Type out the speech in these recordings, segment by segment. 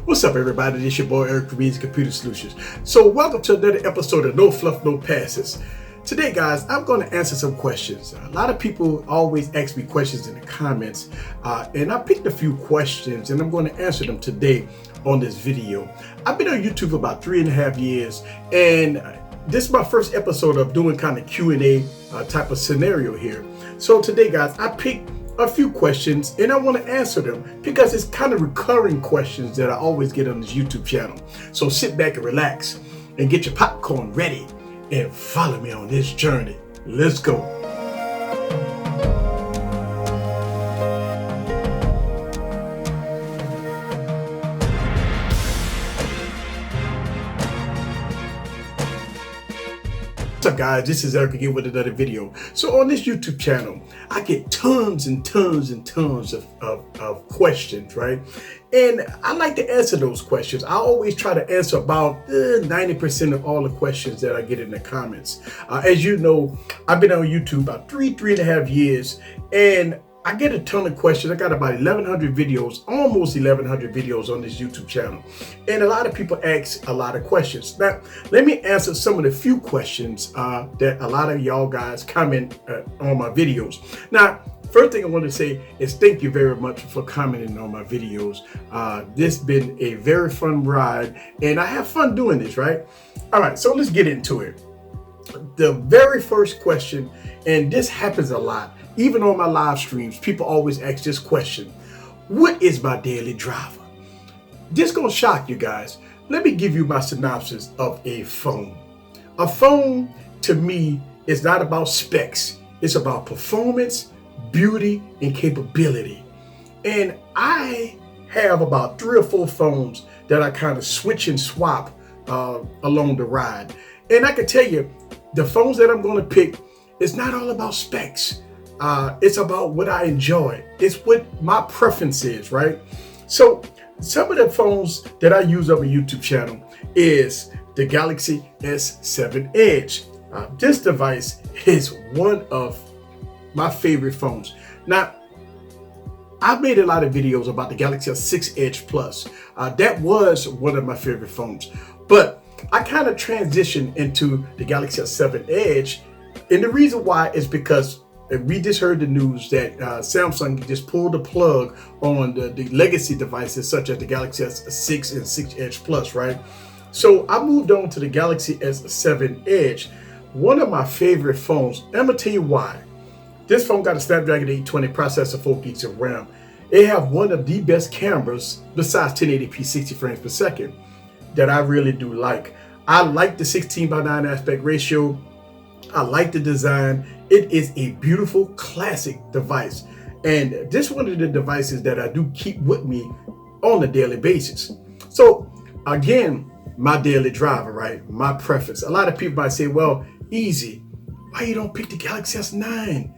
What's up, everybody? This your boy Eric from Easy Computer Solutions. So welcome to another episode of No Fluff, No Passes. Today, guys, I'm going to answer some questions. A lot of people always ask me questions in the comments, and I picked a few questions, and I'm going to answer them today on this video. I've been on YouTube for about 3.5 years, and this is my first episode of doing kind of Q&A type of scenario here. So today, guys, I picked a few questions and I want to answer them because it's kind of recurring questions that I always get on this YouTube channel. So sit back and relax and get your popcorn ready and follow me on this journey. Let's go. What's up, guys? This is Eric again with another video. So on this YouTube channel, I get tons and tons and tons of questions, right? And I like to answer those questions. I always try to answer about 90% of all the questions that I get in the comments. As you know, I've been on YouTube about 3.5 years, and I get a ton of questions. I got about 1,100 videos, almost 1,100 videos on this YouTube channel. And a lot of people ask a lot of questions. Now, let me answer some of the few questions that a lot of y'all guys comment on my videos. Now, first thing I want to say is thank you very much for commenting on my videos. This has been a very fun ride, and I have fun doing this, right? All right, so let's get into it. The very first question, and this happens a lot, even on my live streams, people always ask this question: what is my daily driver? This gonna shock you guys. Let me give you my synopsis of a phone. A phone, to me, is not about specs. It's about performance, beauty, and capability. And I have about 3 or 4 phones that I kind of switch and swap along the ride. And I can tell you, the phones that I'm gonna pick, it's not all about specs. It's about what I enjoy. It's what my preference is, right? So some of the phones that I use on my YouTube channel is the Galaxy S7 Edge. This device is one of my favorite phones. Now, I've made a lot of videos about the Galaxy S6 Edge Plus. That was one of my favorite phones. But I kind of transitioned into the Galaxy S7 Edge. And the reason why is because we just heard the news that Samsung just pulled the plug on the legacy devices such as the Galaxy S6 and 6 Edge Plus, right? So I moved on to the Galaxy S7 Edge, one of my favorite phones. And I'm gonna tell you why. This phone got a Snapdragon 820 processor, 4 gigs of RAM. It have one of the best cameras besides 1080p 60 frames per second that I really do like. I like the 16:9 aspect ratio. I like the design. It is a beautiful classic device. And this is one of the devices that I do keep with me on a daily basis. So again, my daily driver, right? My preference. A lot of people might say, well, easy, why you don't pick the Galaxy S9?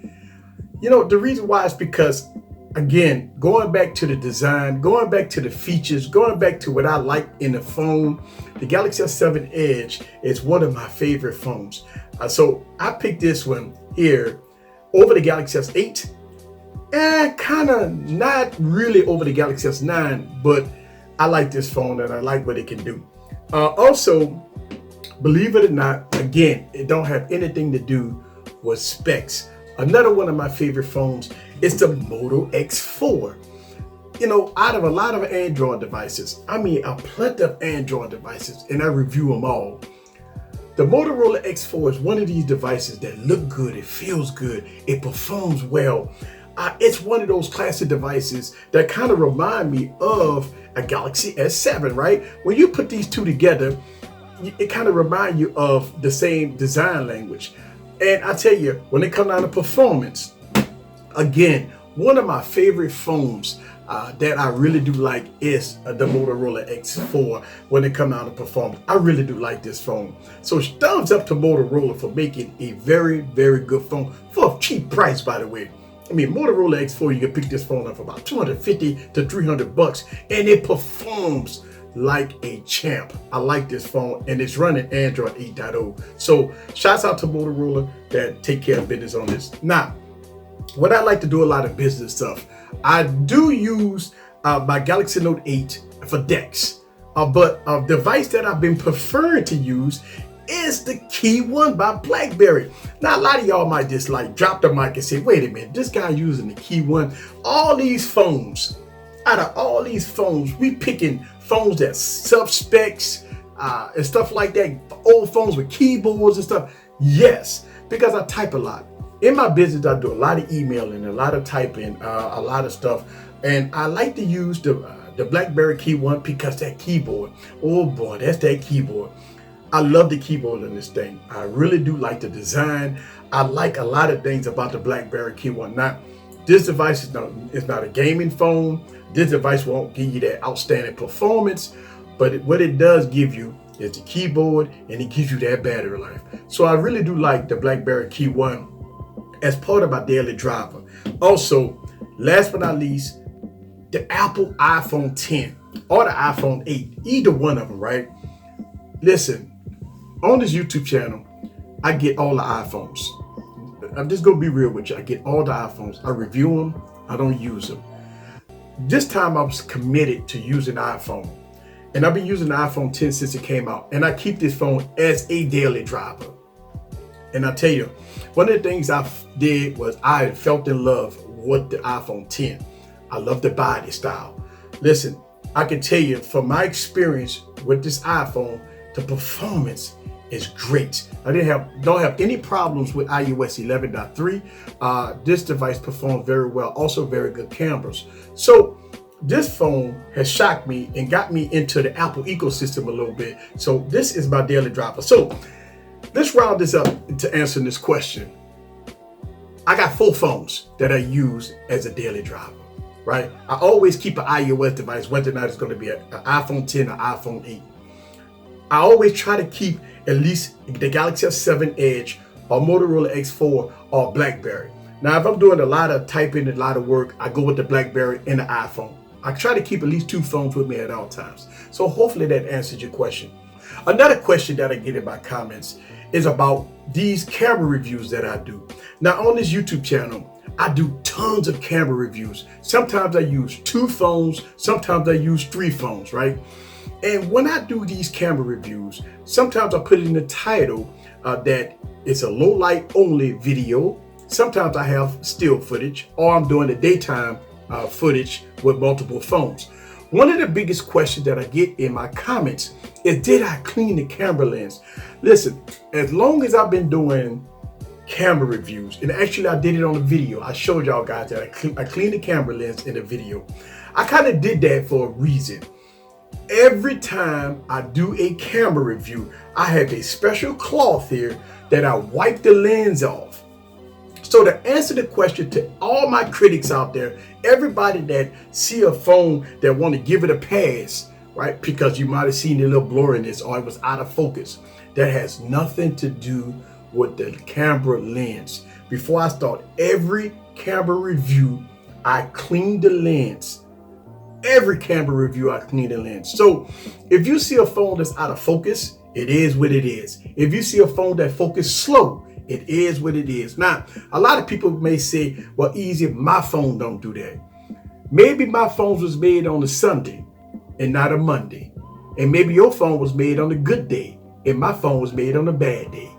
You know, the reason why is because, again, going back to the design, going back to the features, going back to what I like in the phone, the Galaxy S7 Edge is one of my favorite phones. So I picked this one here over the Galaxy S8, and kind of not really over the Galaxy S9, but I like this phone and I like what it can do. Also, believe it or not, again, it don't have anything to do with specs. Another one of my favorite phones is the Moto X4. You know, out of a lot of Android devices, I mean a plethora of Android devices, and I review them all. The Motorola X4 is one of these devices that look good, it feels good, it performs well. It's one of those classic devices that kind of remind me of a Galaxy S7, right? When you put these two together, it kind of reminds you of the same design language. And I tell you, when it comes down to performance, again, one of my favorite phones that I really do like is the Motorola X4 when it comes down to performance. I really do like this phone. So thumbs up to Motorola for making a very, very good phone for a cheap price, by the way. I mean, Motorola X4, you can pick this phone up for about $250 to $300, and it performs like a champ. I like this phone, and it's running Android 8.0. So shouts out to Motorola that take care of business on this. Now, what I like to do a lot of business stuff, I do use my Galaxy Note 8 for DeX. But a device that I've been preferring to use is the Q10 by Blackberry. Now, a lot of y'all might just like drop the mic and say, wait a minute, this guy using the Q10. All these phones, out of all these phones, we picking phones that sub-specs and stuff like that, old phones with keyboards and stuff. Yes, because I type a lot. In my business, I do a lot of emailing, a lot of typing, a lot of stuff. And I like to use the Blackberry Q10 because that keyboard, oh boy, that's that keyboard. I love the keyboard on this thing. I really do like the design. I like a lot of things about the Blackberry Q10. Now, this device is not a gaming phone. This device won't give you that outstanding performance, but what it does give you is the keyboard, and it gives you that battery life. So I really do like the Blackberry Q10 as part of my daily driver. Also, last but not least, the Apple iPhone 10 or the iPhone 8, either one of them, right? Listen, on this YouTube channel, I get all the iPhones. I'm just gonna be real with you. I get all the iPhones. I review them. I don't use them. This time I was committed to using the iPhone. And I've been using the iPhone 10 since it came out. And I keep this phone as a daily driver. And I tell you, one of the things I did was I felt in love with the iPhone 10. I love the body style. Listen, I can tell you from my experience with this iPhone, the performance is great. I don't have any problems with iOS 11.3. This device performs very well. Also very good cameras. So this phone has shocked me and got me into the Apple ecosystem a little bit. So this is my daily driver. So let's round this up to answer this question. I got 4 phones that I use as a daily driver, right? I always keep an iOS device, whether or not it's going to be an iPhone 10 or iPhone 8. I always try to keep at least the Galaxy S7 Edge or Motorola X4 or Blackberry. Now, if I'm doing a lot of typing and a lot of work, I go with the Blackberry and the iPhone. I try to keep at least 2 phones with me at all times. So hopefully that answered your question. Another question that I get in my comments is about these camera reviews that I do. Now, on this YouTube channel, I do tons of camera reviews. Sometimes I use 2 phones, sometimes I use 3 phones, right? And when I do these camera reviews, sometimes I put it in the title that it's a low light only video. Sometimes I have still footage, or I'm doing the daytime footage with multiple phones. One of the biggest questions that I get in my comments is, did I clean the camera lens? Listen, as long as I've been doing camera reviews, and actually I did it on a video. I showed y'all guys that I cleaned the camera lens in a video. I kind of did that for a reason. Every time I do a camera review, I have a special cloth here that I wipe the lens off. So to answer the question to all my critics out there, everybody that see a phone that want to give it a pass, right? Because you might have seen a little blurriness or it was out of focus. That has nothing to do with the camera lens. Before I start every camera review, I clean the lens. Every camera review, I clean the lens. So if you see a phone that's out of focus, it is what it is. If you see a phone that focuses slow, it is what it is. Now, a lot of people may say, well, easy, my phone don't do that. Maybe my phone was made on a Sunday and not a Monday. And maybe your phone was made on a good day and my phone was made on a bad day.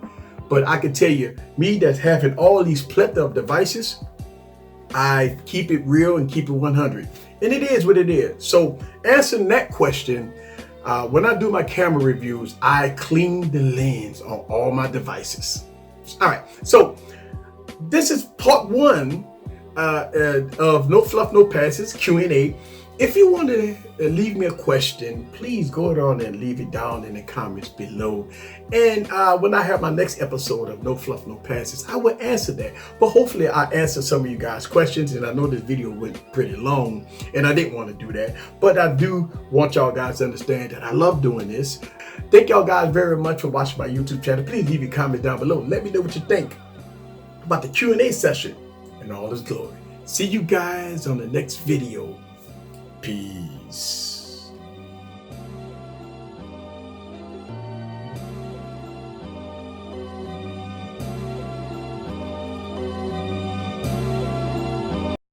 But I can tell you, me that's having all these plethora of devices, I keep it real and keep it 100. And it is what it is. So answering that question, when I do my camera reviews, I clean the lens on all my devices. All right, so this is part 1 of No Fluff, No Passes Q&A. If you want to leave me a question, please go down and leave it down in the comments below. And when I have my next episode of No Fluff, No Passes, I will answer that. But hopefully I answer some of you guys' questions. And I know this video went pretty long and I didn't want to do that. But I do want y'all guys to understand that I love doing this. Thank y'all guys very much for watching my YouTube channel. Please leave your comment down below. Let me know what you think about the Q&A session and all its glory. See you guys on the next video. Peace.